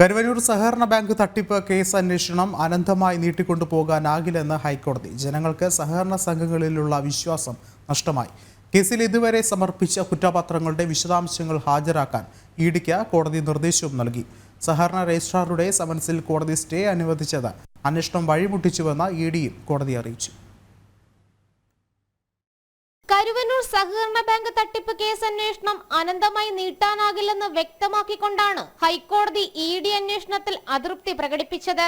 കരുവന്നൂർ സഹകരണ ബാങ്ക് തട്ടിപ്പ് കേസ് അന്വേഷണം അനന്തമായി നീട്ടിക്കൊണ്ടുപോകാനാകില്ലെന്ന് ഹൈക്കോടതി. ജനങ്ങൾക്ക് സഹകരണ സംഘങ്ങളിലുള്ള വിശ്വാസം നഷ്ടമായി. കേസിൽ ഇതുവരെ സമർപ്പിച്ച കുറ്റപത്രങ്ങളുടെ വിശദാംശങ്ങൾ ഹാജരാക്കാൻ ഇഡിക്ക് കോടതി നിർദ്ദേശവും നൽകി. സഹകരണ രജിസ്ട്രാറുടെ സമൻസിൽ കോടതി സ്റ്റേ അനുവദിച്ചത് അന്വേഷണം വഴിമുട്ടിച്ചുവെന്ന് ഇഡിയും കോടതി അറിയിച്ചു. കരുവന്നൂർ സഹകരണ ബാങ്ക് തട്ടിപ്പ് കേസ് അന്വേഷണം അനന്തമായി നീട്ടാനാകില്ലെന്ന് വ്യക്തമാക്കിക്കൊണ്ടാണ് ഹൈക്കോടതി ഇഡി അന്വേഷണത്തിൽ അതൃപ്തി പ്രകടിപ്പിച്ചത്.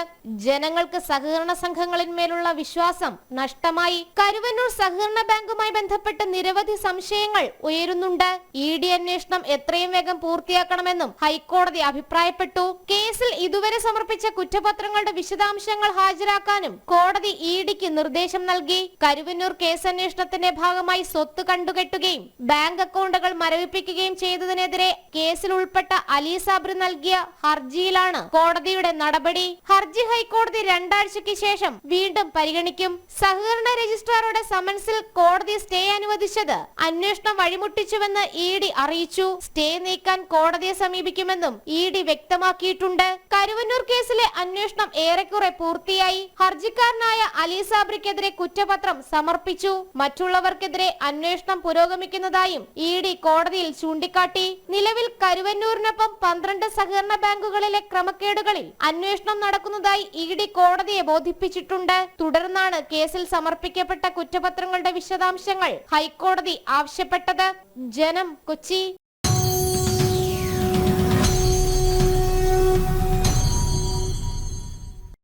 ജനങ്ങൾക്ക് സഹകരണ സംഘങ്ങളിന്മേലുള്ള വിശ്വാസം നഷ്ടമായി. കരുവന്നൂർ സഹകരണ ബാങ്കുമായി ബന്ധപ്പെട്ട് നിരവധി സംശയങ്ങൾ ഉയരുന്നുണ്ട്. ഇഡി അന്വേഷണം എത്രയും വേഗം പൂർത്തിയാക്കണമെന്നും ഹൈക്കോടതി അഭിപ്രായപ്പെട്ടു. കേസിൽ ഇതുവരെ സമർപ്പിച്ച കുറ്റപത്രങ്ങളുടെ വിശദാംശങ്ങൾ ഹാജരാക്കാനും കോടതി ഇഡിക്ക് നിർദ്ദേശം നൽകി. കരുവന്നൂർ കേസ് അന്വേഷണത്തിന്റെ ഭാഗമായി സ്വത്ത് കണ്ടുകെട്ടുകയും ബാങ്ക് അക്കൗണ്ടുകൾ മരവിപ്പിക്കുകയും ചെയ്തതിനെതിരെ കേസിൽ ഉൾപ്പെട്ട അലി സാബ്രി നൽകിയ ഹർജിയിലാണ് കോടതിയുടെ നടപടി. ഹർജി ഹൈക്കോടതി 2 ആഴ്ചയ്ക്ക് ശേഷം വീണ്ടും പരിഗണിക്കും. സഹകരണ രജിസ്ട്രാറുടെ സമൻസിൽ കോടതി സ്റ്റേ അനുവദിച്ചത് അന്വേഷണം വഴിമുട്ടിച്ചുവെന്ന് ഇഡി അറിയിച്ചു. സ്റ്റേ നീക്കാൻ കോടതിയെ സമീപിക്കുമെന്നും ഇഡി വ്യക്തമാക്കിയിട്ടുണ്ട്. കരുവന്നൂർ കേസിലെ അന്വേഷണം ഏറെക്കുറെ പൂർത്തിയായി. ഹർജിക്കാരനായ അലി സാബ്രിക്കെതിരെ കുറ്റപത്രം സമർപ്പിച്ചു. മറ്റുള്ളവർക്കെതിരെ അന്വേഷണം പുരോഗമിക്കുന്നതായും ഇഡി കോടതിയിൽ ചൂണ്ടിക്കാട്ടി. നിലവിൽ കരുവന്നൂരിനൊപ്പം 12 സഹകരണ ബാങ്കുകളിലെ ക്രമക്കേടുകളിൽ അന്വേഷണം നടക്കുന്നതായി ഇഡി കോടതിയെ ബോധിപ്പിച്ചിട്ടുണ്ട്. തുടർന്നാണ് കേസിൽ സമർപ്പിക്കപ്പെട്ട കുറ്റപത്രങ്ങളുടെ വിശദാംശങ്ങൾ ഹൈക്കോടതി ആവശ്യപ്പെട്ടത്. ജനം, കൊച്ചി.